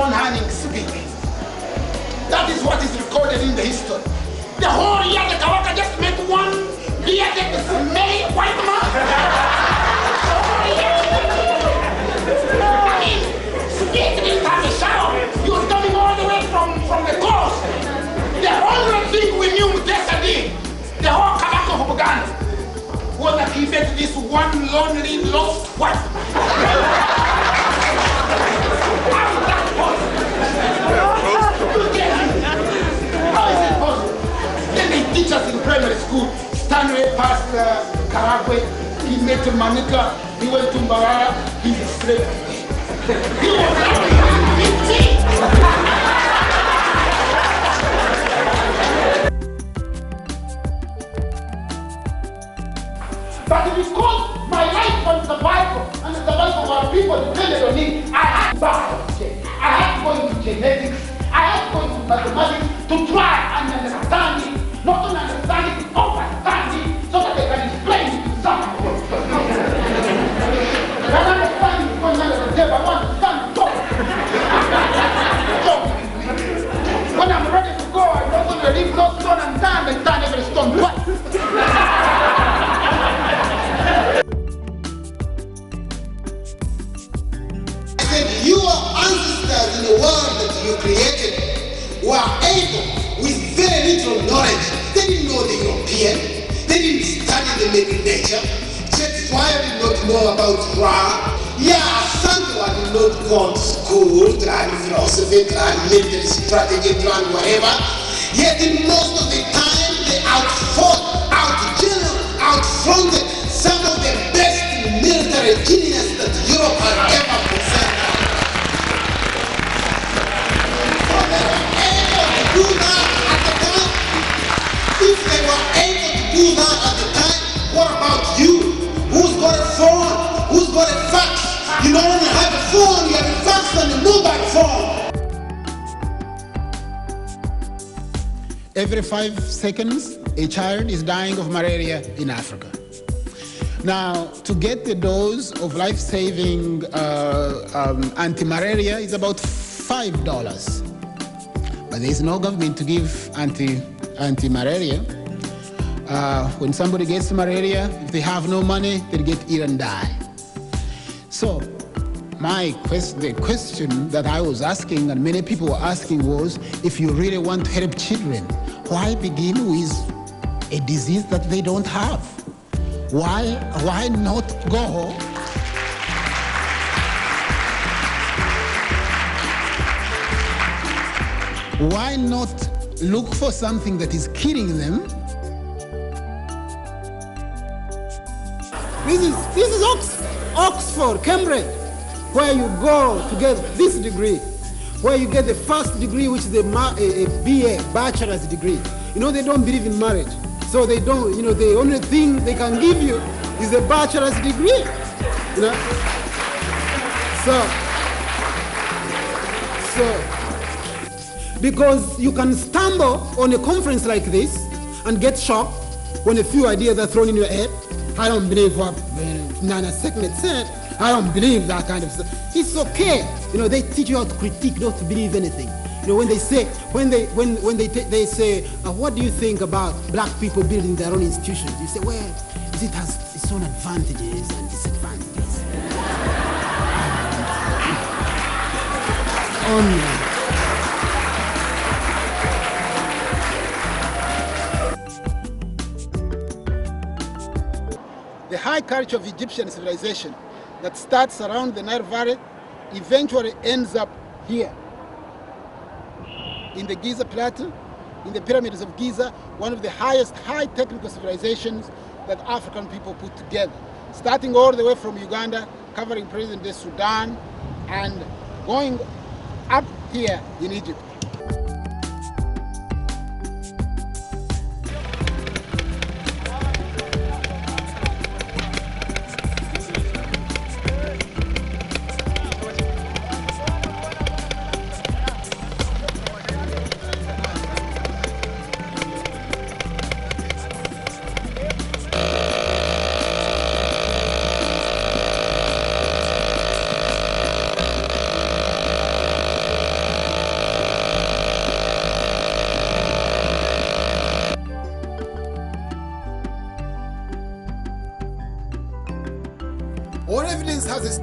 one-handing speaking. That is what is recorded in the history. The whole year the Kawaka just met one bearded, smelly white man. I mean, Smith didn't have a shower. He was coming all the way from the coast. The only thing we knew yesterday, the whole Kawaka of Uganda, was that he met this one lonely, lost white man. How is that possible? How is it possible? Then they teach us in primary school. Stanley passed Karagwe, he met Manika, he went to Mbarara, he's a slave. He was like 15. But because my life was the Bible, and the Bible of our people depended on it, I had to back up. I had to go into genetics, I had to go into mathematics to try and understand it. Not only understand it, understand it, so that they can explain it to someone. When I understand it, going under the table, I want to stand top. When I'm ready to go, I'm not going to leave no stone unturned and turn every stone twice. Your ancestors in the world that you created were able, with very little knowledge, they didn't know the European, they didn't study the Middle nature. Shakespeare did not know about Ra. Yeah, Sandra did not go to school to learn philosophy, to learn military strategy, to learn whatever. Yet in most of the time, they outfought, outgeneraled, outfronted some of the best military genius that Europe had ever possessed. Do that at the time. If they were able to do that at the time, what about you? Who's got a phone? Who's got a fax? You don't only have a phone, you have a fax and a mobile phone. Every 5 seconds, a child is dying of malaria in Africa. Now, to get the dose of life-saving anti-malaria is about $5. But there is no government to give anti-malaria. When somebody gets malaria, if they have no money, they get ill and die. So the question that I was asking, and many people were asking, was, if you really want to help children, why begin with a disease that they don't have? Why not go Why not look for something that is killing them? This is Oxford, Cambridge, where you go to get this degree, where you get the first degree, which is a BA, bachelor's degree. You know, they don't believe in marriage. So they don't, you know, the only thing they can give you is a bachelor's degree. You know? Because you can stumble on a conference like this and get shocked when a few ideas are thrown in your head. I don't believe what Nana Sekmet said. I don't believe that kind of stuff. It's okay. You know, they teach you how to critique, not to believe anything. You know, when they say, they say, what do you think about black people building their own institutions? You say, well, it has its own advantages and disadvantages. The high culture of Egyptian civilization that starts around the Nile Valley eventually ends up here in the Giza Plateau, in the pyramids of Giza, one of the highest high technical civilizations that African people put together, starting all the way from Uganda, covering present-day Sudan, and going up here in Egypt.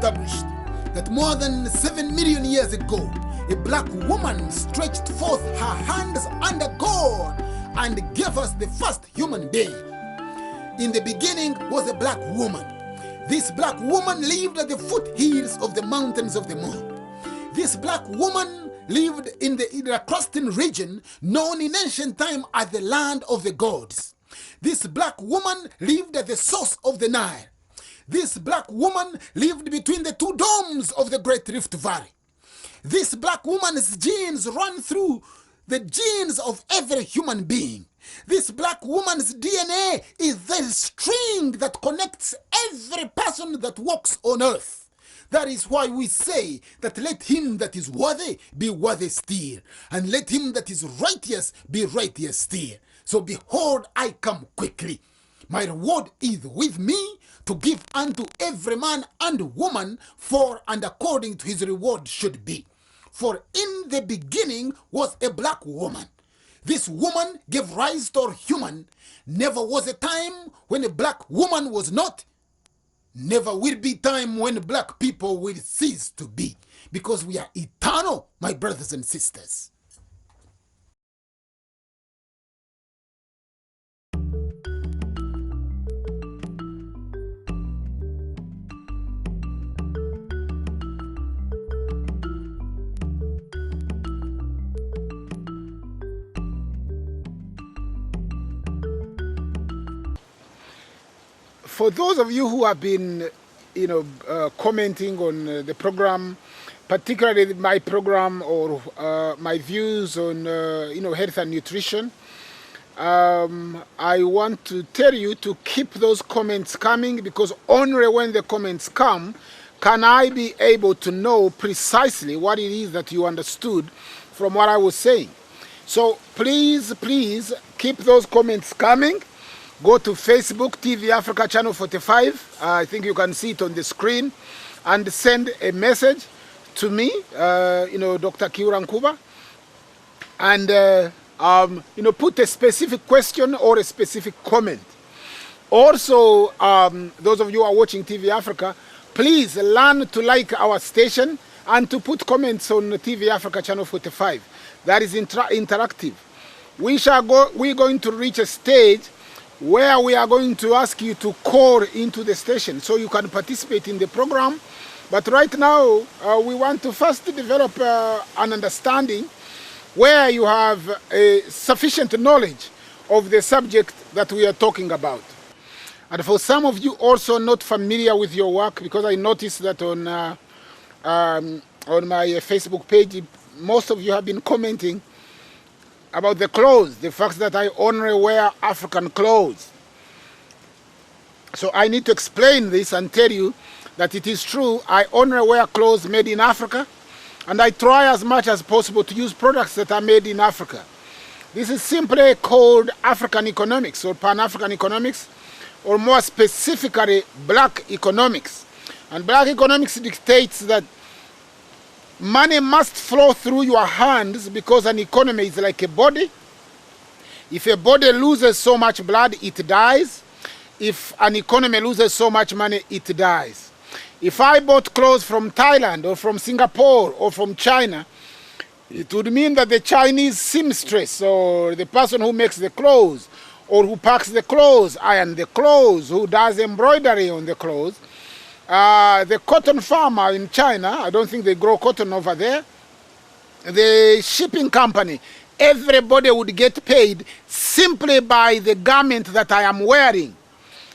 established that more than 7 million years ago, a black woman stretched forth her hands under God and gave us the first human being. In the beginning was a black woman. This black woman lived at the foothills of the mountains of the moon. This black woman lived in the Iracrostan region, known in ancient time as the land of the gods. This black woman lived at the source of the Nile. This black woman lived between the two domes of the Great Rift Valley. This black woman's genes run through the genes of every human being. This black woman's DNA is the string that connects every person that walks on earth. That is why we say that let him that is worthy be worthy still, and let him that is righteous be righteous still. So behold, I come quickly. My reward is with me to give unto every man and woman for and according to his reward should be. For in the beginning was a black woman. This woman gave rise to a human. Never was a time when a black woman was not. Never will be time when black people will cease to be. Because we are eternal, my brothers and sisters. For those of you who have been, commenting on the program, particularly my program or my views on, health and nutrition, I want to tell you to keep those comments coming, because only when the comments come can I be able to know precisely what it is that you understood from what I was saying. So please keep those comments coming. Go to Facebook, TV Africa Channel 45. I think you can see it on the screen. And send a message to me, Dr. Kiura Nkuba. And, put a specific question or a specific comment. Also, those of you who are watching TV Africa, please learn to like our station and to put comments on TV Africa Channel 45. That is interactive. We're going to reach a stage where we are going to ask you to call into the station so you can participate in the program. But right now, we want to first develop an understanding where you have a sufficient knowledge of the subject that we are talking about. And for some of you also not familiar with your work, because I noticed that on my Facebook page, most of you have been commenting about the clothes, the fact that I only wear African clothes. So I need to explain this and tell you that it is true. I only wear clothes made in Africa, and I try as much as possible to use products that are made in Africa. This is simply called African economics or Pan-African economics, or more specifically, black economics. And black economics dictates that money must flow through your hands, because an economy is like a body. If a body loses so much blood, it dies. If an economy loses so much money, it dies. If I bought clothes from Thailand or from Singapore or from China, it would mean that the Chinese seamstress or the person who makes the clothes or who packs the clothes, iron the clothes, who does embroidery on the clothes, the cotton farmer in China, I don't think they grow cotton over there, the shipping company, everybody would get paid simply by the garment that I am wearing.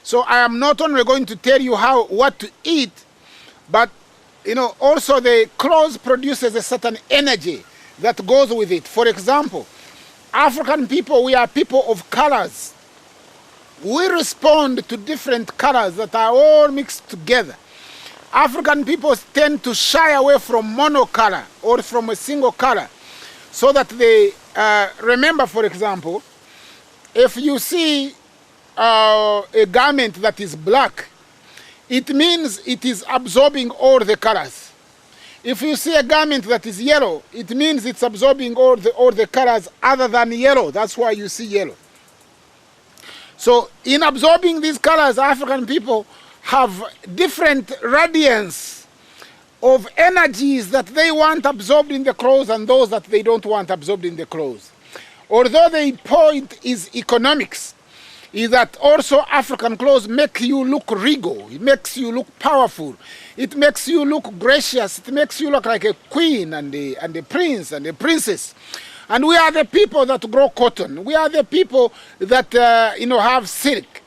So I am not only going to tell you what to eat, but also the clothes produces a certain energy that goes with it. For example, African people, we are people of colors. We respond to different colors that are all mixed together. African people tend to shy away from monocolor or from a single color, so that they remember, for example, if you see a garment that is black, it means it is absorbing all the colors. If you see a garment that is yellow, it means it's absorbing all the colors other than yellow. That's why you see yellow. So in absorbing these colors, African people have different radiance of energies that they want absorbed in the clothes and those that they don't want absorbed in the clothes. Although the point is economics, is that also African clothes make you look regal, it makes you look powerful, it makes you look gracious, it makes you look like a queen and a prince and a princess. And we are the people that grow cotton. We are the people that have silk.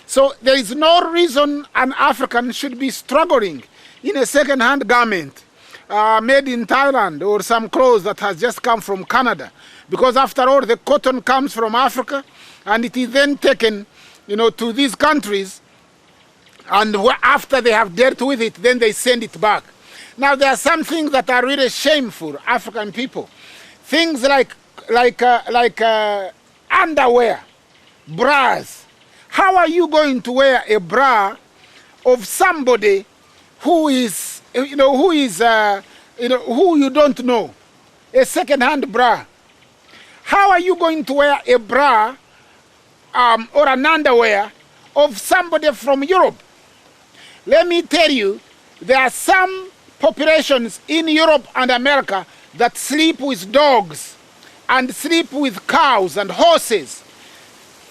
So there is no reason an African should be struggling in a second-hand garment made in Thailand or some clothes that has just come from Canada. Because after all, the cotton comes from Africa and it is then taken, to these countries, and after they have dealt with it, then they send it back. Now, there are some things that are really shameful, African people. Things like underwear, bras. How are you going to wear a bra of somebody who is, who you don't know, a second-hand bra? How are you going to wear a bra or an underwear of somebody from Europe? Let me tell you, there are some populations in Europe and America that sleep with dogs and sleep with cows and horses.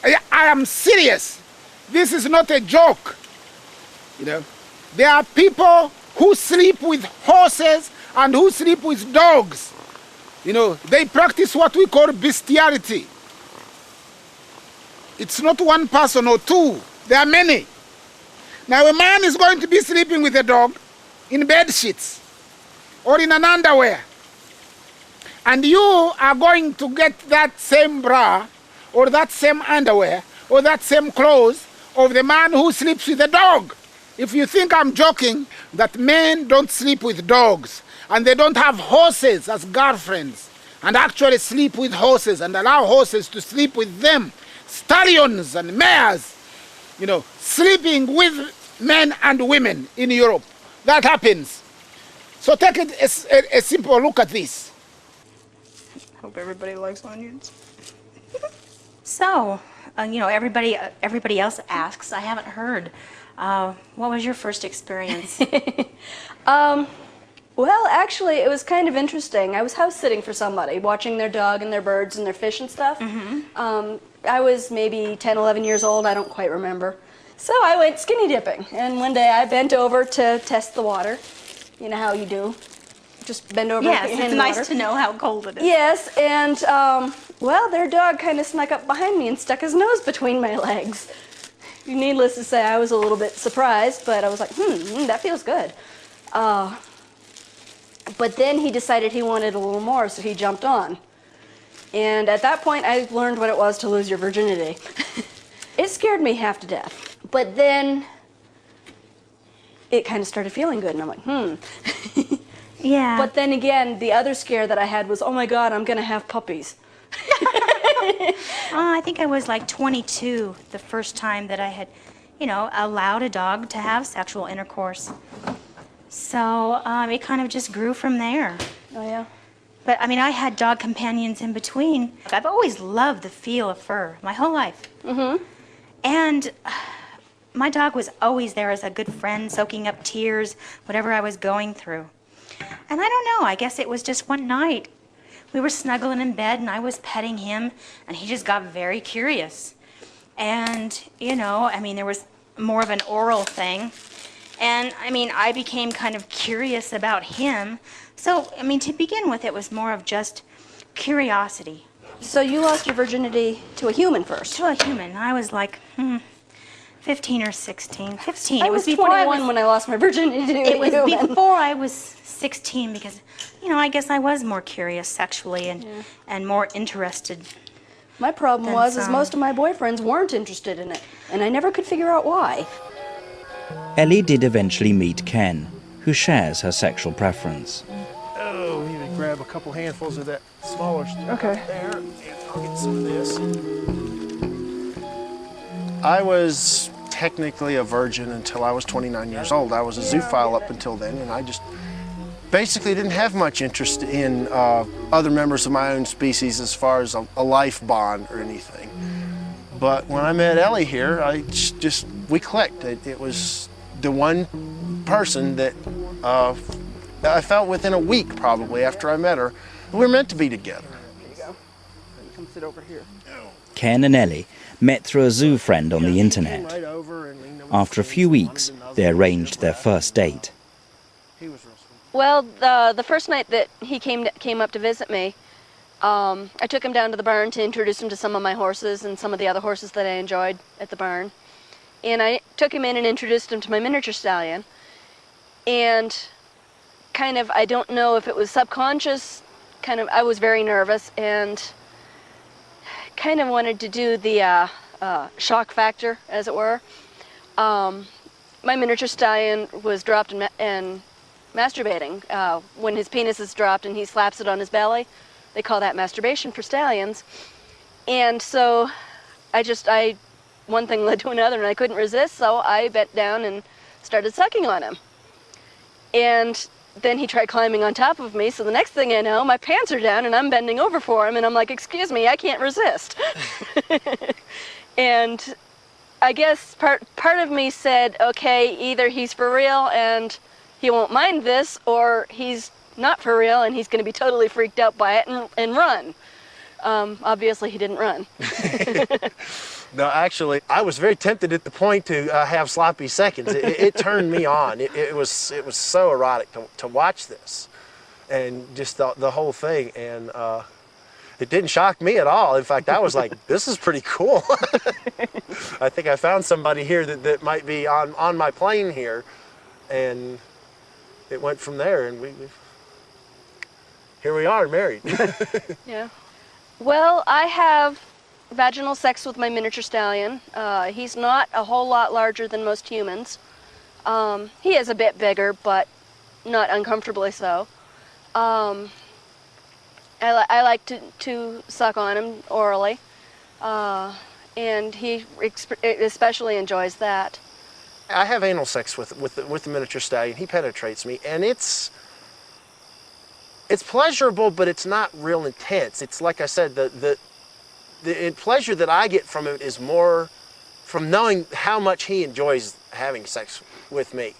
I am serious. This is not a joke. There are people who sleep with horses and who sleep with dogs. They practice what we call bestiality. It's not one person or two. There are many. Now, a man is going to be sleeping with a dog in bed sheets or in an underwear. And you are going to get that same bra or that same underwear or that same clothes of the man who sleeps with a dog. If you think I'm joking, that men don't sleep with dogs and they don't have horses as girlfriends and actually sleep with horses and allow horses to sleep with them, stallions and mares, sleeping with men and women in Europe. That happens. So take a simple look at this. Hope everybody likes onions. So, everybody else asks. I haven't heard. What was your first experience? Well, actually, it was kind of interesting. I was house sitting for somebody, watching their dog and their birds and their fish and stuff. Mm-hmm. I was maybe 10, 11 years old. I don't quite remember. So I went skinny dipping, and one day I bent over to test the water. You know how you do. Just bend over. Yes, it's nice to know how cold it is. Yes, and well, their dog kind of snuck up behind me and stuck his nose between my legs. Needless to say, I was a little bit surprised, but I was like, that feels good. But then he decided he wanted a little more, so he jumped on. And at that point, I learned what it was to lose your virginity. It scared me half to death. But then it kind of started feeling good, and I'm like, Yeah. But then again, the other scare that I had was, oh my God, I'm going to have puppies. I think I was like 22 the first time that I had, allowed a dog to have sexual intercourse. So it kind of just grew from there. Oh, yeah? But, I had dog companions in between. I've always loved the feel of fur my whole life. Mm-hmm. And my dog was always there as a good friend, soaking up tears, whatever I was going through. And I don't know, I guess it was just one night. We were snuggling in bed, and I was petting him, and he just got very curious. And, there was more of an oral thing. And, I became kind of curious about him. So, to begin with, it was more of just curiosity. So you lost your virginity to a human first? To a human. I was like, 15 or 16. 15. I was 21 when I lost my virginity to a human. It was before I was 16 because, I guess I was more curious sexually and more interested. My problem is most of my boyfriends weren't interested in it, and I never could figure out why. Ellie did eventually meet Ken, who shares her sexual preference. Oh, we need to grab a couple handfuls of that smaller stuff Okay. there, and I'll get some of this. I was technically a virgin until I was 29 years old. I was a zoophile up until then, and I just basically didn't have much interest in other members of my own species as far as a life bond or anything. But when I met Ellie here, we clicked. It was the one person that I felt within a week, probably, after I met her, we were meant to be together. There you go. Come sit over here. Ken and Ellie met through a zoo friend on the internet. After a few weeks, they arranged their first date. Well, the first night that he came up to visit me, I took him down to the barn to introduce him to some of my horses and some of the other horses that I enjoyed at the barn. And I took him in and introduced him to my miniature stallion. And kind of, I don't know if it was subconscious, I was very nervous and kind of wanted to do the shock factor, as it were. My miniature stallion was dropped and masturbating. When his penis is dropped and he slaps it on his belly, they call that masturbation for stallions. And so one thing led to another and I couldn't resist, so I bent down and started sucking on him. And then he tried climbing on top of me, so the next thing I know, my pants are down and I'm bending over for him and I'm like, excuse me, I can't resist. And I guess part of me said, okay, either he's for real and he won't mind this, or he's not for real and he's going to be totally freaked out by it and run. Obviously he didn't run. No, actually, I was very tempted at the point to have sloppy seconds. It turned me on. It was so erotic to watch this, and just the whole thing. And it didn't shock me at all. In fact, I was like, "This is pretty cool." I think I found somebody here that might be on my plane here, and it went from there. And here we are, married. Yeah. Well, I have vaginal sex with my miniature stallion. He's not a whole lot larger than most humans. He is a bit bigger, but not uncomfortably so. I like to suck on him orally, and he especially enjoys that. I have anal sex with the miniature stallion. He penetrates me, and it's pleasurable, but it's not real intense. It's like I said, the pleasure that I get from it is more from knowing how much he enjoys having sex with me.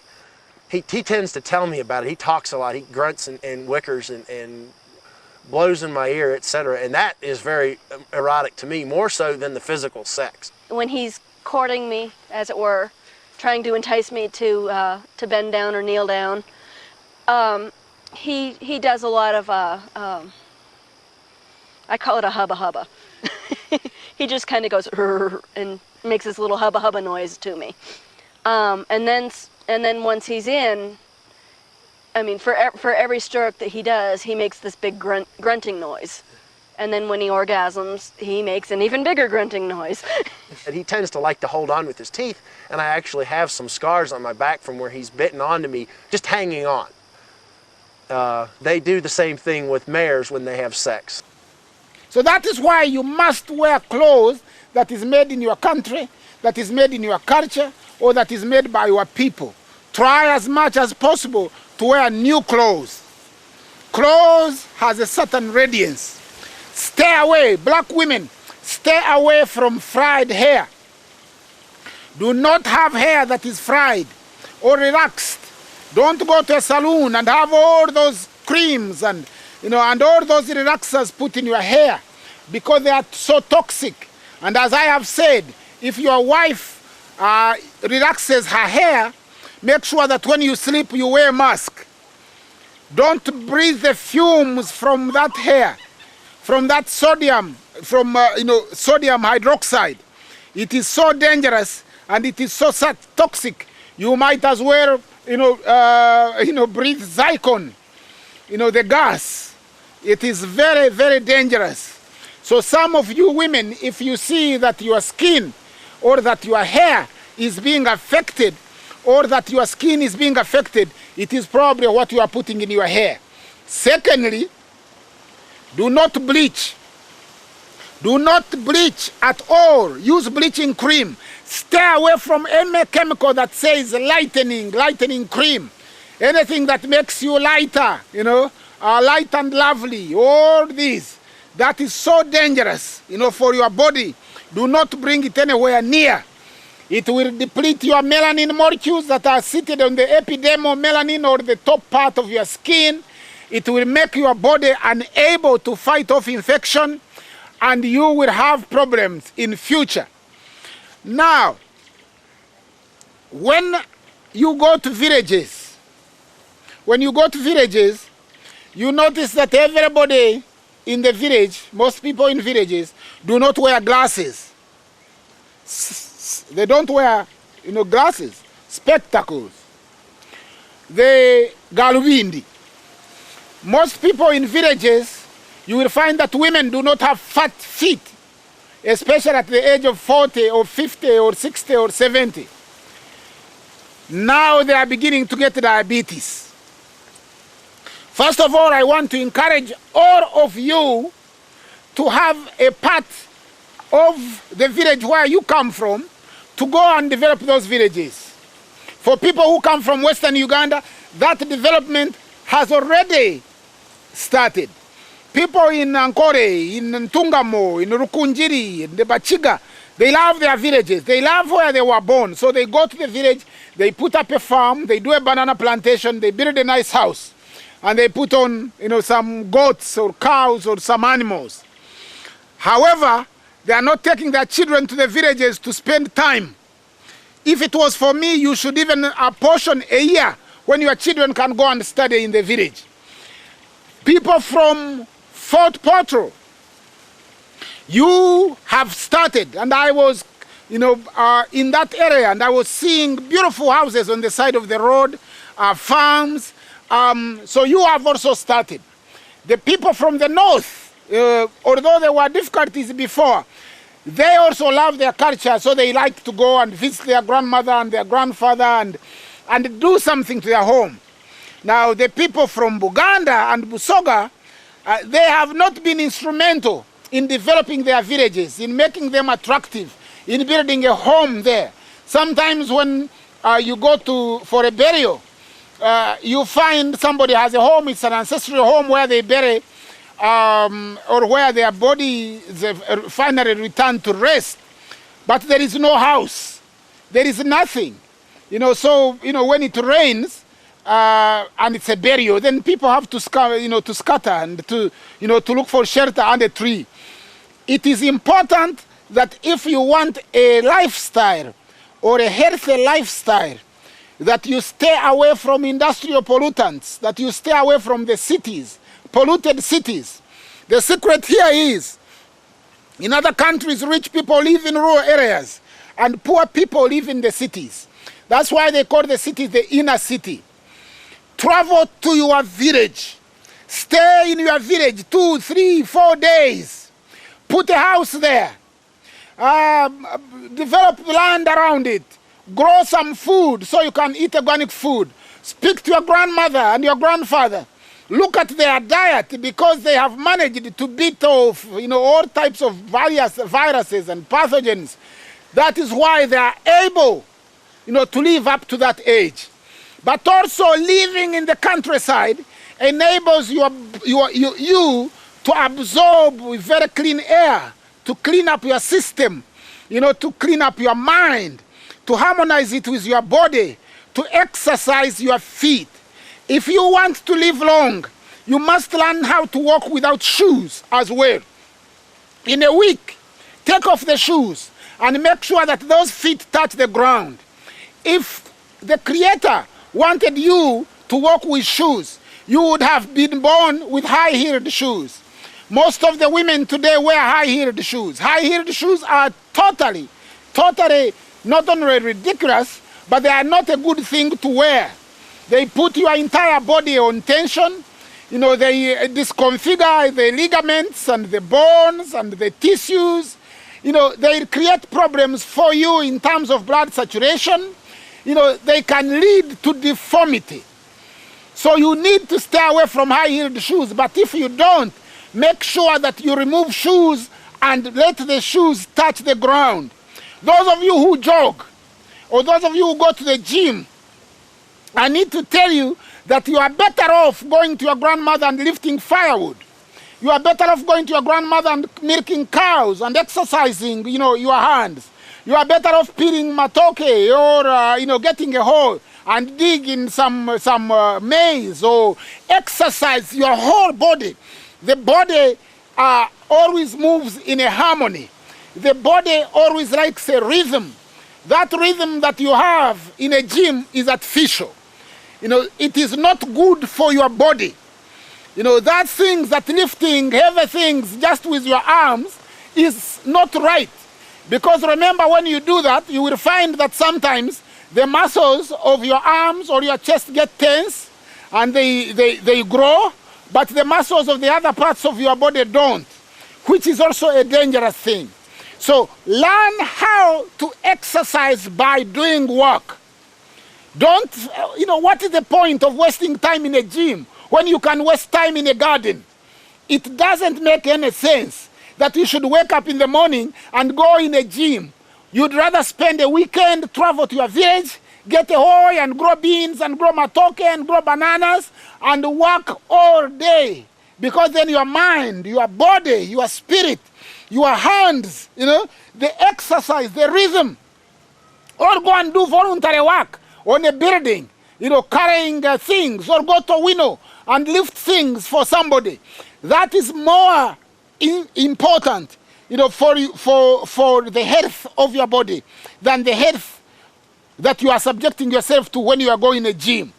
He tends to tell me about it. He talks a lot. He grunts and wickers and blows in my ear, etc. And that is very erotic to me, more so than the physical sex. When he's courting me, as it were, trying to entice me to bend down or kneel down, he does a lot of, I call it a hubba hubba. He just kind of goes and makes this little hubba hubba noise to me, and then once he's in, I mean, for every stroke that he does, he makes this big grunting noise, and then when he orgasms, he makes an even bigger grunting noise. And he tends to like to hold on with his teeth, and I actually have some scars on my back from where he's bitten onto me, just hanging on. They do the same thing with mares when they have sex. So that is why you must wear clothes that is made in your country, that is made in your culture, or that is made by your people. Try as much as possible to wear new clothes. Clothes has a certain radiance. Stay away, black women, stay away from fried hair. Do not have hair that is fried or relaxed. Don't go to a salon and have all those creams and all those relaxers put in your hair, because they are so toxic. And as I have said, if your wife relaxes her hair, make sure that when you sleep you wear a mask. Don't breathe the fumes from that hair, from that sodium, sodium hydroxide. It is so dangerous and it is so toxic. You might as well breathe Zycon, the gas. It is very, very dangerous. So some of you women, if you see that your skin or that your hair is being affected, or that your skin is being affected, it is probably what you are putting in your hair. Secondly, do not bleach. Do not bleach at all. Use bleaching cream. Stay away from any chemical that says lightening cream. Anything that makes you lighter, light and lovely, all this. That is so dangerous, for your body. Do not bring it anywhere near. It will deplete your melanin molecules that are seated on the epidermal melanin or the top part of your skin. It will make your body unable to fight off infection, and you will have problems in future. Now, when you go to villages, you notice that everybody in the village, most people in villages, do not wear glasses. They don't wear, glasses, spectacles. The galwindi. Most people in villages, you will find that women do not have fat feet, especially at the age of 40 or 50 or 60 or 70. Now they are beginning to get diabetes. First of all, I want to encourage all of you to have a part of the village where you come from to go and develop those villages. For people who come from Western Uganda, that development has already started. People in Ankore, in Ntungamo, in Rukunjiri, in the Bachiga, they love their villages. They love where they were born. So they go to the village, they put up a farm, they do a banana plantation, they build a nice house, and they put on, some goats or cows or some animals. However, they are not taking their children to the villages to spend time. If it was for me, you should even apportion a year when your children can go and study in the village. People from Fort Portal, you have started, and I was, in that area, and I was seeing beautiful houses on the side of the road, farms. So you have also started. The people from the north, although there were difficulties before, they also love their culture, so they like to go and visit their grandmother and their grandfather and do something to their home. Now, the people from Buganda and Busoga, they have not been instrumental in developing their villages, in making them attractive, in building a home there. Sometimes when you go for a burial, you find somebody has a home, it's an ancestral home where they bury, or where their body is finally returned to rest. But there is no house. There is nothing. So, when it rains, and it's a burial, then people have to scatter and to look for shelter under a tree. It is important that if you want a lifestyle or a healthy lifestyle, that you stay away from industrial pollutants, that you stay away from the cities, polluted cities. The secret here is, in other countries, rich people live in rural areas and poor people live in the cities. That's why they call the city the inner city. Travel to your village. Stay in your village 2, 3, 4 days. Put a house there. Develop land around it. Grow some food so you can eat organic food. Speak to your grandmother and your grandfather. Look at their diet, because they have managed to beat off all types of viruses and pathogens. That is why they are able to live up to that age. But also living in the countryside enables you to absorb with very clean air, to clean up your system, to clean up your mind, to harmonize it with your body, to exercise your feet. If you want to live long, you must learn how to walk without shoes as well. In a week, take off the shoes and make sure that those feet touch the ground. If the Creator wanted you to walk with shoes, you would have been born with high-heeled shoes. Most of the women today wear high-heeled shoes. High-heeled shoes are totally not only ridiculous, but they are not a good thing to wear. They put your entire body on tension. They disconfigure the ligaments and the bones and the tissues. They create problems for you in terms of blood saturation. They can lead to deformity. So you need to stay away from high-heeled shoes. But if you don't, make sure that you remove shoes and let the shoes touch the ground. Those of you who jog, or those of you who go to the gym, I need to tell you that you are better off going to your grandmother and lifting firewood. You are better off going to your grandmother and milking cows and exercising, your hands. You are better off peeling matoke or, getting a hole and dig in some maize or exercise your whole body. The body always moves in a harmony. The body always likes a rhythm. That rhythm that you have in a gym is artificial. It is not good for your body. That things, that lifting heavy things just with your arms is not right. Because remember, when you do that, you will find that sometimes the muscles of your arms or your chest get tense and they grow, but the muscles of the other parts of your body don't, which is also a dangerous thing. So learn how to exercise by doing work. Don't, what is the point of wasting time in a gym when you can waste time in a garden? It doesn't make any sense that you should wake up in the morning and go in a gym. You'd rather spend a weekend, travel to your village, get a hoe and grow beans and grow matoke and grow bananas and work all day. Because then your mind, your body, your spirit, your hands, the exercise, the rhythm, or go and do voluntary work on a building, carrying things, or go to winnow and lift things for somebody. That is more important, for the health of your body than the health that you are subjecting yourself to when you are going to a gym.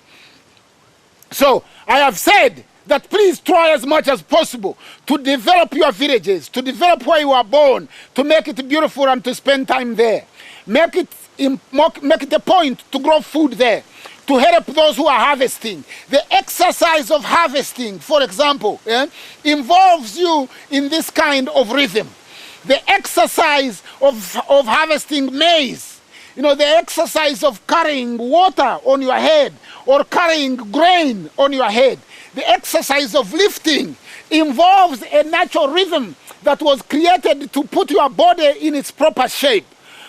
So I have said that please try as much as possible to develop your villages, to develop where you are born, to make it beautiful and to spend time there. Make it a point to grow food there, to help those who are harvesting. The exercise of harvesting, for example, involves you in this kind of rhythm. The exercise of harvesting maize, the exercise of carrying water on your head or carrying grain on your head. The exercise of lifting involves a natural rhythm that was created to put your body in its proper shape.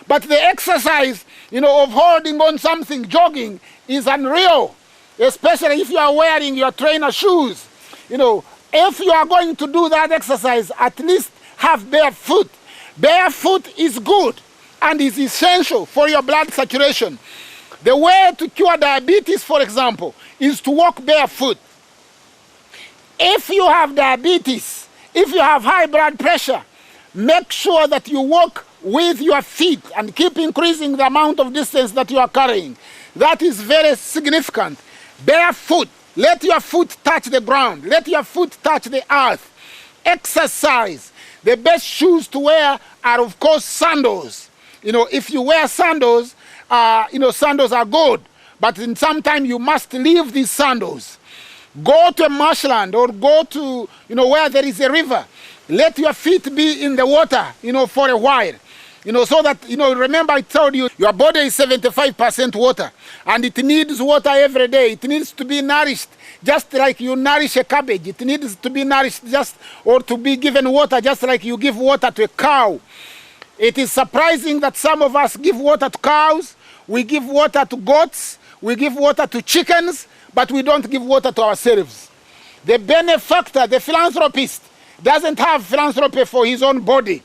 But the exercise, of holding on something, jogging, is unreal, especially if you are wearing your trainer shoes. If you are going to do that exercise, at least have bare foot. Bare foot is good and is essential for your blood saturation. The way to cure diabetes, for example, is to walk barefoot. If you have diabetes, if you have high blood pressure, make sure that you walk with your feet and keep increasing the amount of distance that you are carrying. That is very significant. Barefoot. Let your foot touch the ground. Let your foot touch the earth. Exercise. The best shoes to wear are, of course, sandals. If you wear sandals, sandals are good. But in some time you must leave these sandals. Go to a marshland or go to, where there is a river. Let your feet be in the water, for a while. So that, remember I told you, your body is 75% water. And it needs water every day. It needs to be nourished just like you nourish a cabbage. It needs to be nourished or to be given water just like you give water to a cow. It is surprising that some of us give water to cows, we give water to goats, we give water to chickens, but we don't give water to ourselves. The benefactor, the philanthropist, doesn't have philanthropy for his own body.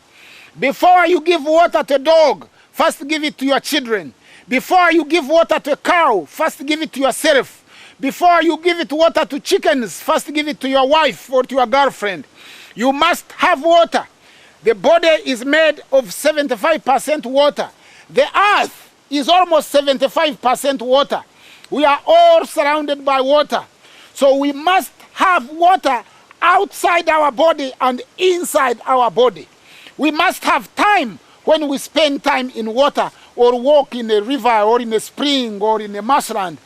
Before you give water to a dog, first give it to your children. Before you give water to a cow, first give it to yourself. Before you give it water to chickens, first give it to your wife or to your girlfriend. You must have water. The body is made of 75% water. The earth is almost 75% water. We are all surrounded by water. So we must have water outside our body and inside our body. We must have time when we spend time in water or walk in a river or in a spring or in a marshland.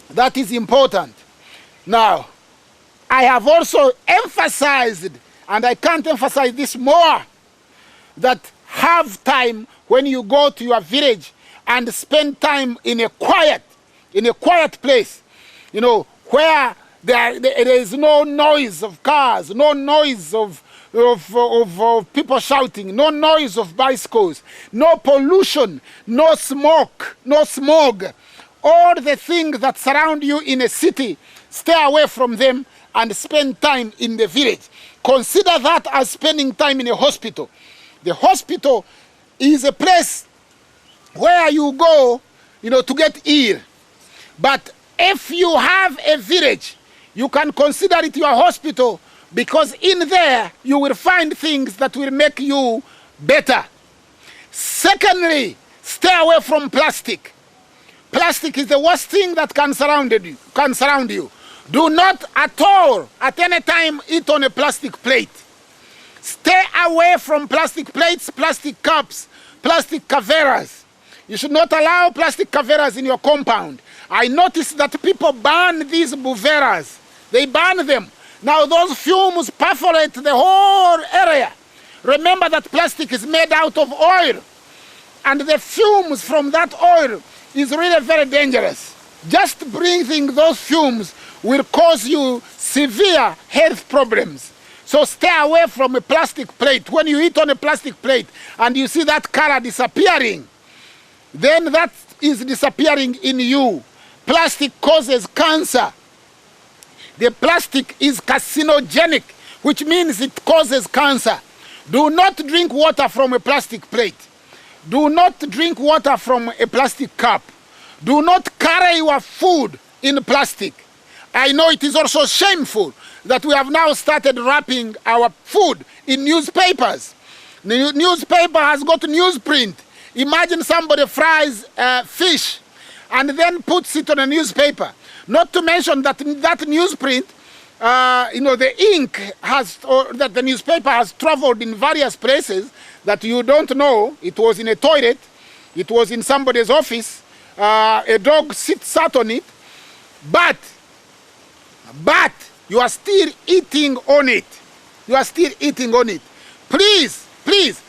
That is important. Now, I have also emphasized, and I can't emphasize this more, that have time when you go to your village and spend time in a quiet place, where there is no noise of cars, no noise of people shouting, no noise of bicycles, no pollution, no smoke, no smog. All the things that surround you in a city, stay away from them and spend time in the village. Consider that as spending time in a hospital. The hospital is a place where you go, to get ill. But if you have a village, you can consider it your hospital, because in there you will find things that will make you better. Secondly, stay away from plastic. Plastic is the worst thing that can surround you. Do not at all, at any time, eat on a plastic plate. Stay away from plastic plates, plastic cups, plastic caveras. You should not allow plastic caveras in your compound. I noticed that people burn these buveras. They burn them. Now those fumes perforate the whole area. Remember that plastic is made out of oil. And the fumes from that oil is really very dangerous. Just breathing those fumes will cause you severe health problems. So stay away from a plastic plate. When you eat on a plastic plate and you see that color disappearing, then that is disappearing in you. Plastic causes cancer. The plastic is carcinogenic, which means it causes cancer. Do not drink water from a plastic plate. Do not drink water from a plastic cup. Do not carry your food in plastic. I know it is also shameful that we have now started wrapping our food in newspapers. The newspaper has got newsprint. Imagine somebody fries fish and then puts it on a newspaper. Not to mention that that newsprint, the ink that the newspaper has traveled in various places that you don't know. It was in a toilet. It was in somebody's office. A dog sat on it. But you are still eating on it. You are still eating on it. Please,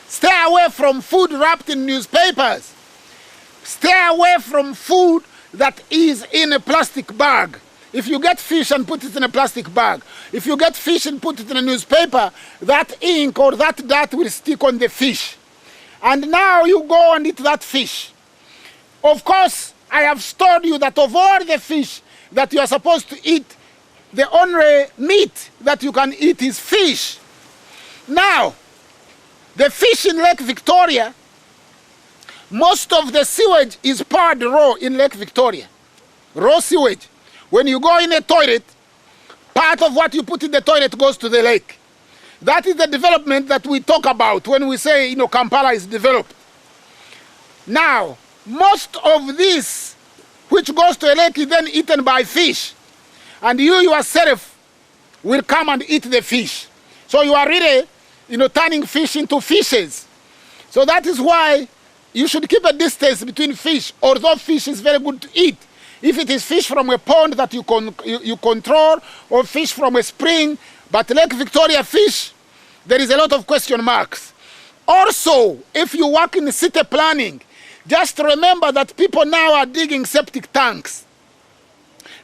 stay away from food wrapped in newspapers. Stay away from food that is in a plastic bag. If you get fish and put it in a plastic bag, if you get fish and put it in a newspaper, that ink or that dirt will stick on the fish. And now you go and eat that fish. Of course, I have told you that of all the fish that you are supposed to eat, the only meat that you can eat is fish. Now, the fish in Lake Victoria, most of the sewage is poured raw in Lake Victoria. Raw sewage. When you go in a toilet, part of what you put in the toilet goes to the lake. That is the development that we talk about when we say, Kampala is developed. Now, most of this, which goes to a lake, is then eaten by fish. And you yourself will come and eat the fish. So you are really, turning fish into fishes. So that is why you should keep a distance between fish, although fish is very good to eat. If it is fish from a pond that you control, or fish from a spring, but Lake Victoria fish, there is a lot of question marks. Also, if you work in city planning, just remember that people now are digging septic tanks.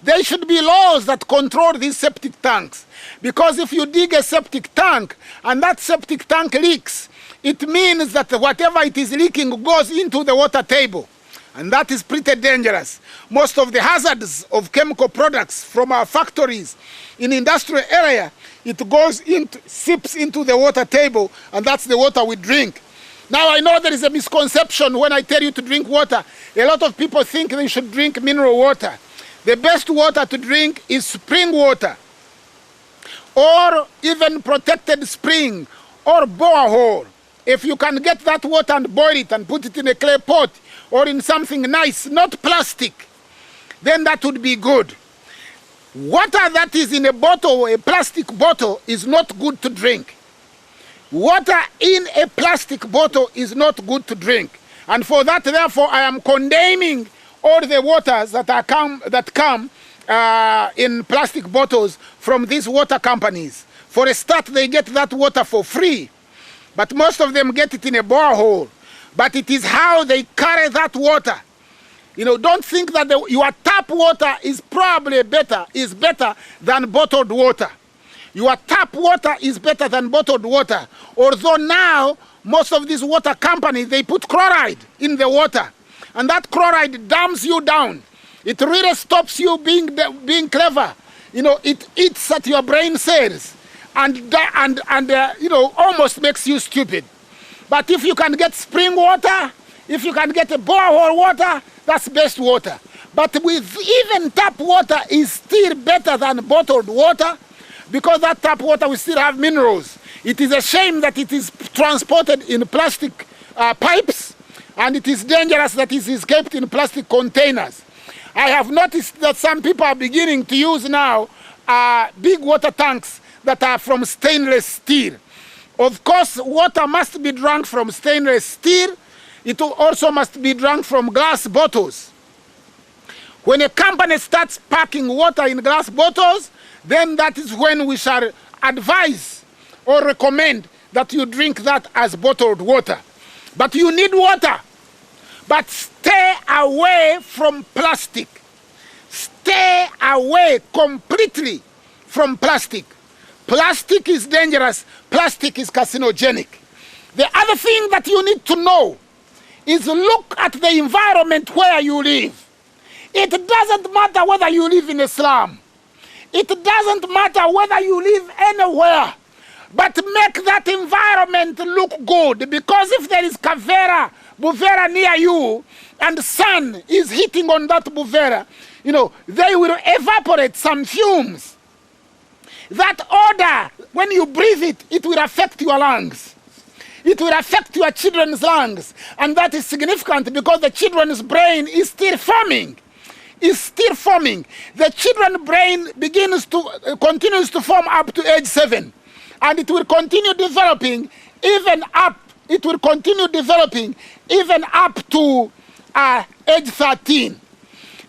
There should be laws that control these septic tanks. Because if you dig a septic tank and that septic tank leaks, it means that whatever it is leaking goes into the water table. And that is pretty dangerous. Most of the hazards of chemical products from our factories in industrial area, seeps into the water table, and that's the water we drink. Now I know there is a misconception when I tell you to drink water. A lot of people think they should drink mineral water. The best water to drink is spring water, or even protected spring, or borehole. If you can get that water and boil it and put it in a clay pot, or in something nice, not plastic, then that would be good. Water that is in a bottle, a plastic bottle, is not good to drink. Water in a plastic bottle is not good to drink. And for that, therefore, I am condemning all the waters that come in plastic bottles from these water companies. For a start, they get that water for free. But most of them get it in a borehole. But it is how they carry that water. Don't think that your tap water is probably better than bottled water. Your tap water is better than bottled water. Although now, most of these water companies, they put chloride in the water. And that chloride dams you down. It really stops you being clever. It eats at your brain cells and almost makes you stupid. But if you can get spring water, if you can get a borehole water, that's best water. But with even tap water is still better than bottled water, because that tap water will still have minerals. It is a shame that it is transported in plastic pipes, and it is dangerous that it is kept in plastic containers. I have noticed that some people are beginning to use now big water tanks that are from stainless steel. Of course, water must be drunk from stainless steel. It also must be drunk from glass bottles. When a company starts packing water in glass bottles, then that is when we shall advise or recommend that you drink that as bottled water. But you need water. But stay away from plastic. Stay away completely from plastic. Plastic is dangerous. Plastic is carcinogenic. The other thing that you need to know is look at the environment where you live. It doesn't matter whether you live in a slum. It doesn't matter whether you live anywhere. But make that environment look good, because if there is buvera near you, and the sun is hitting on that buvera, they will evaporate some fumes. That odor, when you breathe it, it will affect your lungs. It will affect your children's lungs. And that is significant because the children's brain is still forming. The children's brain continues to form up to age 7. And it will continue developing even up to age 13.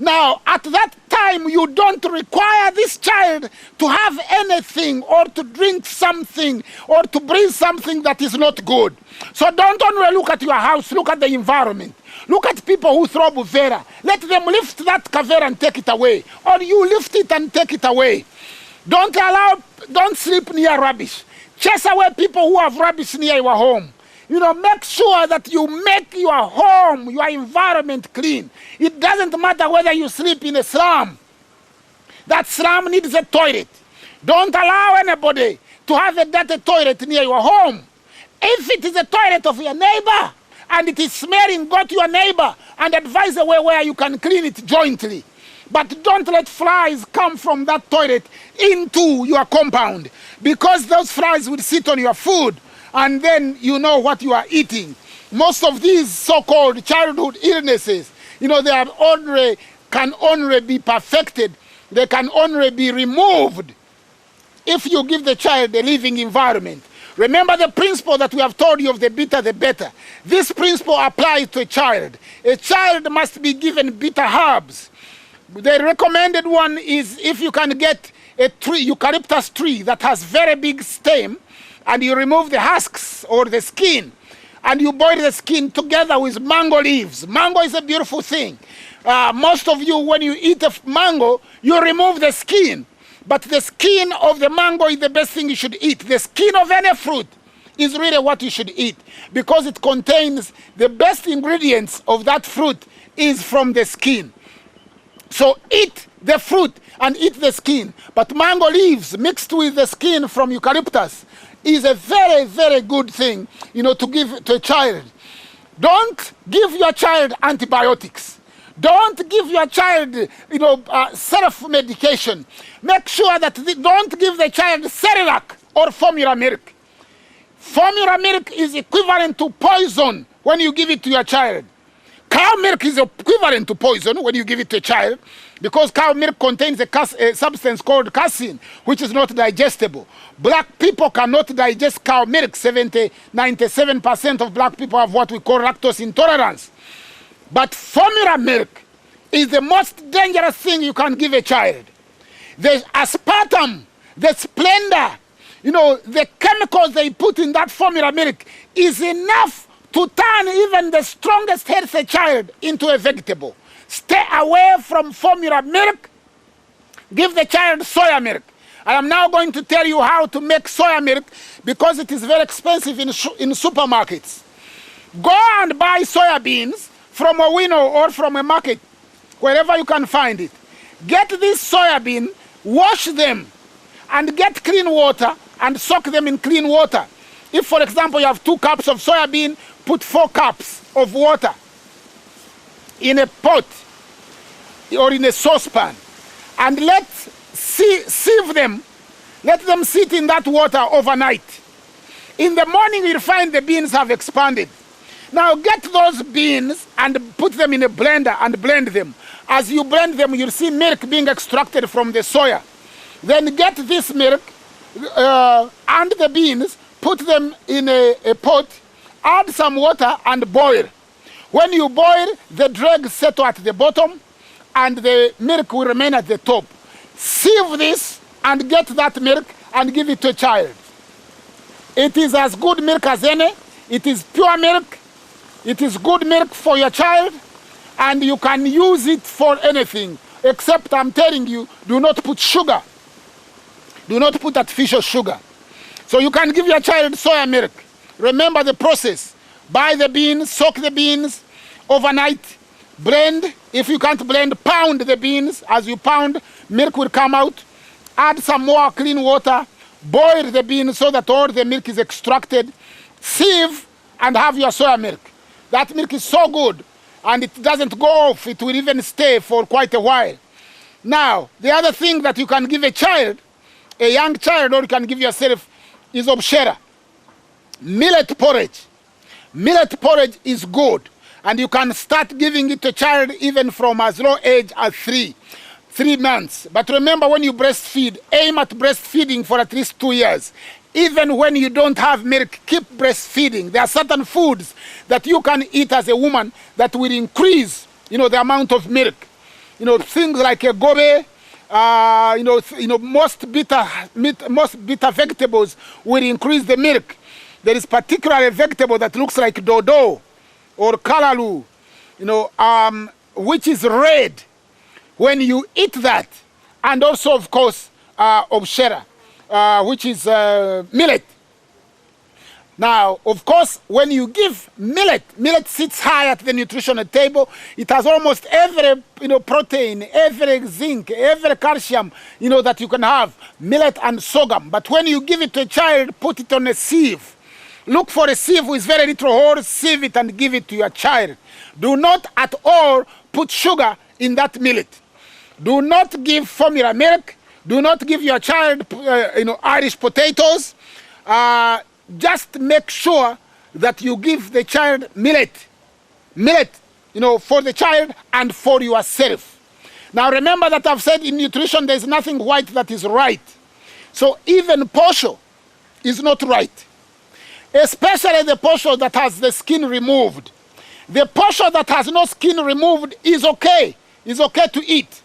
Now, at that time, you don't require this child to have anything or to drink something or to breathe something that is not good. So don't only look at your house, look at the environment. Look at people who throw buvera. Let them lift that kavera and take it away. Or you lift it and take it away. Don't sleep near rubbish. Chase away people who have rubbish near your home. Make sure that you make your home, your environment clean. It doesn't matter whether you sleep in a slum. That slum needs a toilet. Don't allow anybody to have a dirty toilet near your home. If it is a toilet of your neighbor and it is smelling, go to your neighbor and advise a way where you can clean it jointly. But don't let flies come from that toilet into your compound, because those flies will sit on your food and then you know what you are eating. Most of these so-called childhood illnesses, they can only be perfected, they can only be removed if you give the child a living environment. Remember the principle that we have told you of the bitter, the better. This principle applies to a child. A child must be given bitter herbs. The recommended one is if you can get a eucalyptus tree that has very big stem, and you remove the husks or the skin, and you boil the skin together with mango leaves. Mango is a beautiful thing. Most of you, when you eat a mango, you remove the skin. But the skin of the mango is the best thing you should eat. The skin of any fruit is really what you should eat, because it contains the best ingredients of that fruit is from the skin. So eat the fruit and eat the skin. But mango leaves mixed with the skin from eucalyptus is a very, very good thing, to give to a child. Don't give your child antibiotics. Don't give your child, self-medication. Make sure that don't give the child Cerelac or formula milk. Formula milk is equivalent to poison when you give it to your child. Cow milk is equivalent to poison when you give it to a child, because cow milk contains a substance called casein, which is not digestible. Black people cannot digest cow milk. 97% of black people have what we call lactose intolerance. But formula milk is the most dangerous thing you can give a child. The aspartame, the splendor, the chemicals they put in that formula milk is enough to turn even the strongest healthy child into a vegetable. Stay away from formula milk. Give the child soya milk. I am now going to tell you how to make soya milk, because it is very expensive in supermarkets. Go and buy soya beans from a winnow or from a market, wherever you can find it. Get this soya bean, wash them, and get clean water and soak them in clean water. If, for example, you have 2 cups of soybean, put 4 cups of water in a pot or in a saucepan, and sieve them. Let them sit in that water overnight. In the morning, you'll find the beans have expanded. Now get those beans and put them in a blender and blend them. As you blend them, you'll see milk being extracted from the soya. Then get this milk and the beans, put them in a pot, add some water and boil. When you boil, the dregs settle at the bottom and the milk will remain at the top. Sieve this and get that milk and give it to a child. It is as good milk as any. It is pure milk. It is good milk for your child, and you can use it for anything, except I'm telling you, do not put sugar. Do not put artificial sugar. So you can give your child soya milk. Remember the process. Buy the beans, soak the beans overnight, blend. If you can't blend, pound the beans. As you pound, milk will come out. Add some more clean water. Boil the beans so that all the milk is extracted. Sieve and have your soya milk. That milk is so good, and it doesn't go off. It will even stay for quite a while. Now, the other thing that you can give a child, a young child, or you can give yourself, is obshera. Millet porridge. Millet porridge is good, and you can start giving it to a child even from as low age as 3 months. But remember, when you breastfeed, aim at breastfeeding for at least 2 years. Even when you don't have milk, keep breastfeeding. There are certain foods that you can eat as a woman that will increase, the amount of milk. Things like a gobe, most bitter vegetables will increase the milk. There is particularly a vegetable that looks like dodo or kalalu, which is red. When you eat that, and also, of course, obshera, which is millet. Now, of course, when you give millet sits high at the nutritional table. It has almost every protein, every zinc, every calcium that you can have, millet and sorghum. But when you give it to a child, put it on a sieve. Look for a sieve with very little holes, sieve it and give it to your child. Do not at all put sugar in that millet. Do not give formula milk. Do not give your child, Irish potatoes. Just make sure that you give the child millet, for the child and for yourself. Now remember that I've said in nutrition there's nothing white that is right. So even posho is not right, especially the posho that has the skin removed. The posho that has no skin removed is okay. It's okay to eat.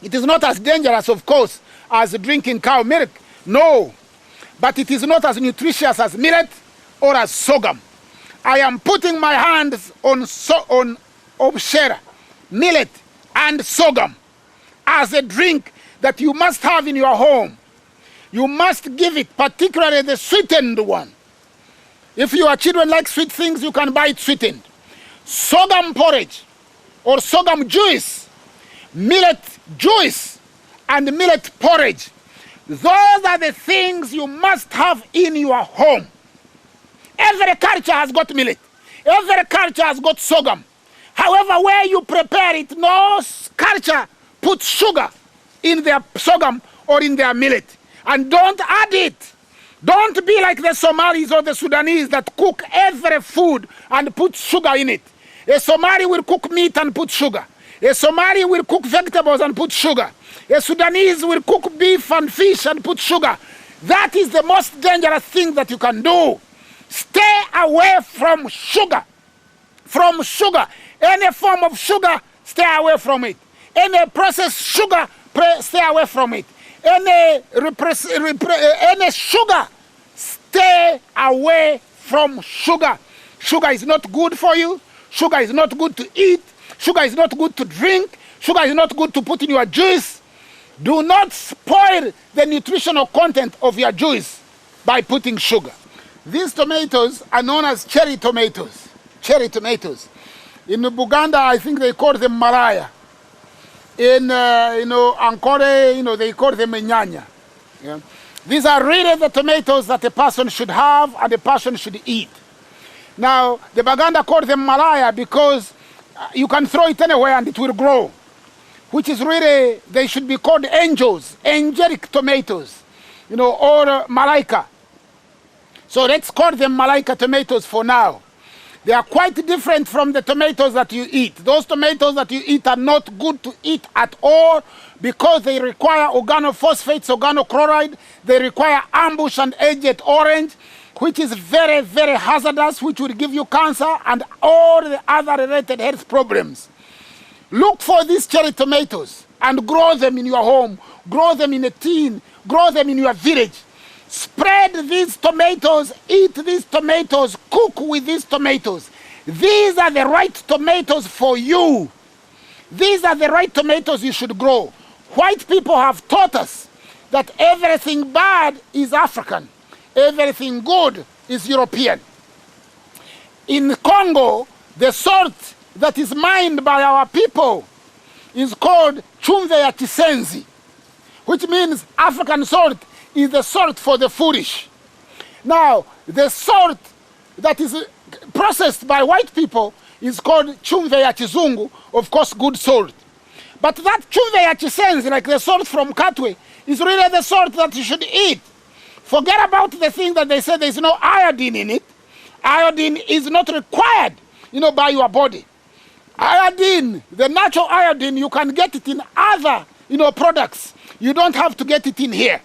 It is not as dangerous, of course, as drinking cow milk. No. But it is not as nutritious as millet or as sorghum. I am putting my hands on obshera, millet, and sorghum as a drink that you must have in your home. You must give it, particularly the sweetened one. If your children like sweet things, you can buy it sweetened. Sorghum porridge or sorghum juice, millet juice, and millet porridge. Those are the things you must have in your home. Every culture has got millet. Every culture has got sorghum. However, where you prepare it, no culture puts sugar in their sorghum or in their millet. And don't add it. Don't be like the Somalis or the Sudanese that cook every food and put sugar in it. A Somali will cook meat and put sugar. A Somali will cook vegetables and put sugar. A Sudanese will cook beef and fish and put sugar. That is the most dangerous thing that you can do. Stay away from sugar. From sugar. Any form of sugar, stay away from it. Any processed sugar, stay away from it. Any sugar, stay away from sugar. Sugar is not good for you. Sugar is not good to eat. Sugar is not good to drink. Sugar is not good to put in your juice. Do not spoil the nutritional content of your juice by putting sugar. These tomatoes are known as cherry tomatoes. Cherry tomatoes. In Buganda, I think they call them maraya. In Ankole, they call them nyanya. Yeah? These are really the tomatoes that a person should have and a person should eat. Now, the Baganda called them Malaya because you can throw it anywhere and it will grow, which is really, they should be called angels, angelic tomatoes, you know, or Malaika. So let's call them Malaika tomatoes for now. They are quite different from the tomatoes that you eat. Those tomatoes that you eat are not good to eat at all because they require organophosphates, organochloride. They require ambush and Agent Orange, which is very, very hazardous, which will give you cancer and all the other related health problems. Look for these cherry tomatoes and grow them in your home, grow them in a tin, grow them in your village. Spread these tomatoes, eat these tomatoes, cook with these tomatoes. These are the right tomatoes for you. These are the right tomatoes you should grow. White people have taught us that everything bad is African, everything good is European. In Congo, the salt that is mined by our people is called chumve ya Chisenzi, which means African salt is the salt for the foolish. Now, the salt that is processed by white people is called chumve ya Chizungu, of course, good salt. But that chumve ya Chisenzi, like the salt from Katwe, is really the salt that you should eat. Forget about the thing that they say there's no iodine in it. Iodine is not required, you know, by your body. Iodine, the natural iodine, you can get it in other, you know, products. You don't have to get it in here.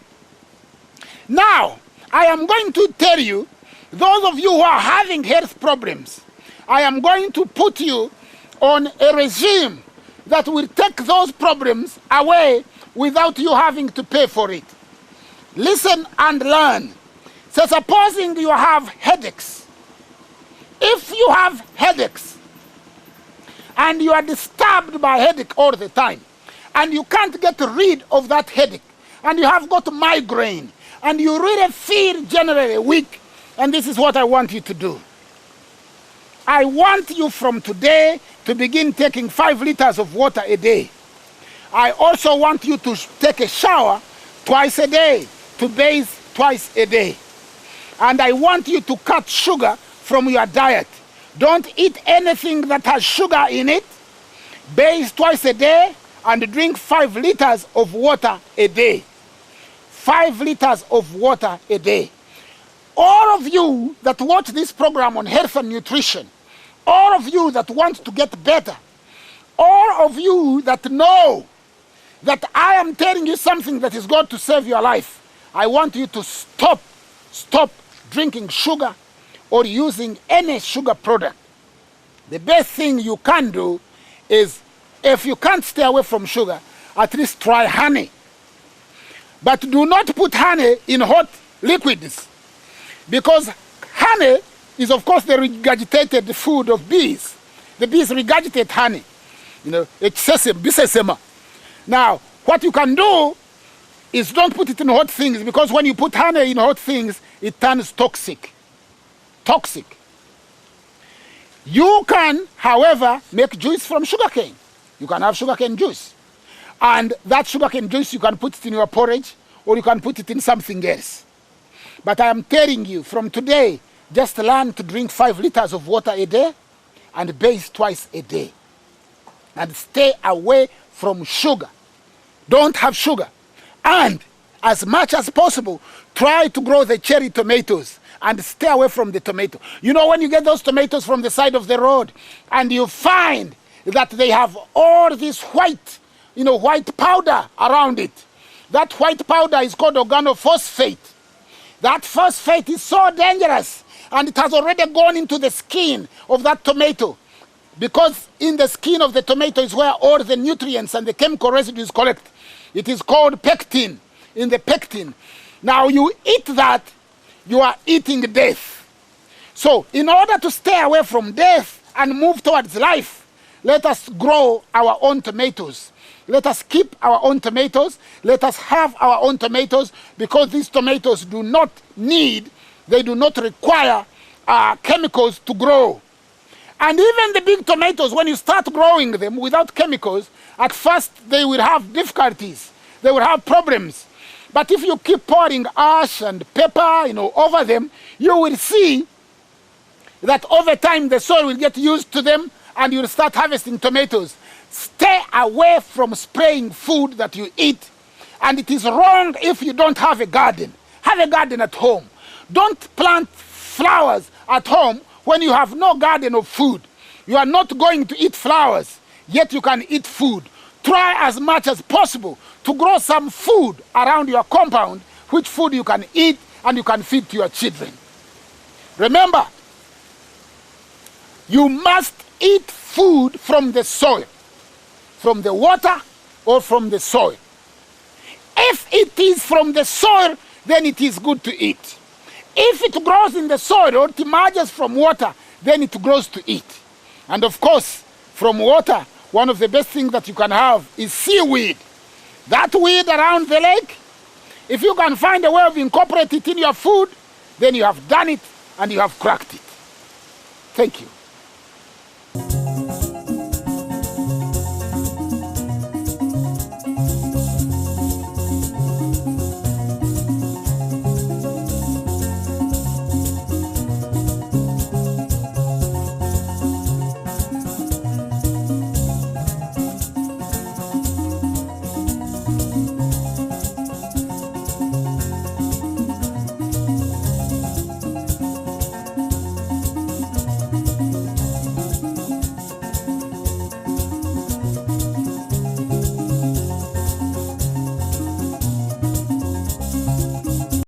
Now, I am going to tell you, those of you who are having health problems, I am going to put you on a regime that will take those problems away without you having to pay for it. Listen and learn. So supposing you have headaches. If you have headaches and you are disturbed by headache all the time and you can't get rid of that headache and you have got migraine and you really feel generally weak, and this is what I want you to do. I want you from today to begin taking 5 liters of water a day. I also want you to take a shower twice a day, to bathe twice a day. And I want you to cut sugar from your diet. Don't eat anything that has sugar in it. Bathe twice a day and drink 5 liters of water a day. 5 liters of water a day. All of you that watch this program on health and nutrition, all of you that want to get better, all of you that know that I am telling you something that is going to save your life, I want you to stop drinking sugar or using any sugar product. The best thing you can do is, if you can't stay away from sugar, at least try honey. But do not put honey in hot liquids, because honey is, of course, the regurgitated food of bees. The bees regurgitate honey. You know, bisesema. Now, what you can do is don't put it in hot things, because when you put honey in hot things, it turns toxic. Toxic. You can, however, make juice from sugarcane. You can have sugarcane juice. And that sugarcane juice, you can put it in your porridge, or you can put it in something else. But I am telling you, from today, just learn to drink 5 liters of water a day and bathe twice a day. And stay away from sugar. Don't have sugar. And as much as possible, try to grow the cherry tomatoes and stay away from the tomato. You know, when you get those tomatoes from the side of the road and you find that they have all this white, you know, white powder around it. That white powder is called organophosphate. That phosphate is so dangerous, and it has already gone into the skin of that tomato, because in the skin of the tomato is where all the nutrients and the chemical residues collect. It is called pectin, in the pectin. Now you eat that, you are eating death. So in order to stay away from death and move towards life, let us grow our own tomatoes. Let us keep our own tomatoes. Let us have our own tomatoes, because these tomatoes do not need, they do not require chemicals to grow. And even the big tomatoes, when you start growing them without chemicals, at first they will have difficulties. They will have problems. But if you keep pouring ash and pepper, over them, you will see that over time the soil will get used to them and you'll start harvesting tomatoes. Stay away from spraying food that you eat. And it is wrong if you don't have a garden. Have a garden at home. Don't plant flowers at home when you have no garden of food. You are not going to eat flowers, yet you can eat food. Try as much as possible to grow some food around your compound, which food you can eat and you can feed to your children. Remember, you must eat food from the soil, from the water or from the soil. If it is from the soil, then it is good to eat. If it grows in the soil or it emerges from water, then it grows to eat. And of course, from water, one of the best things that you can have is seaweed. That weed around the lake, if you can find a way of incorporating it in your food, then you have done it and you have cracked it. Thank you.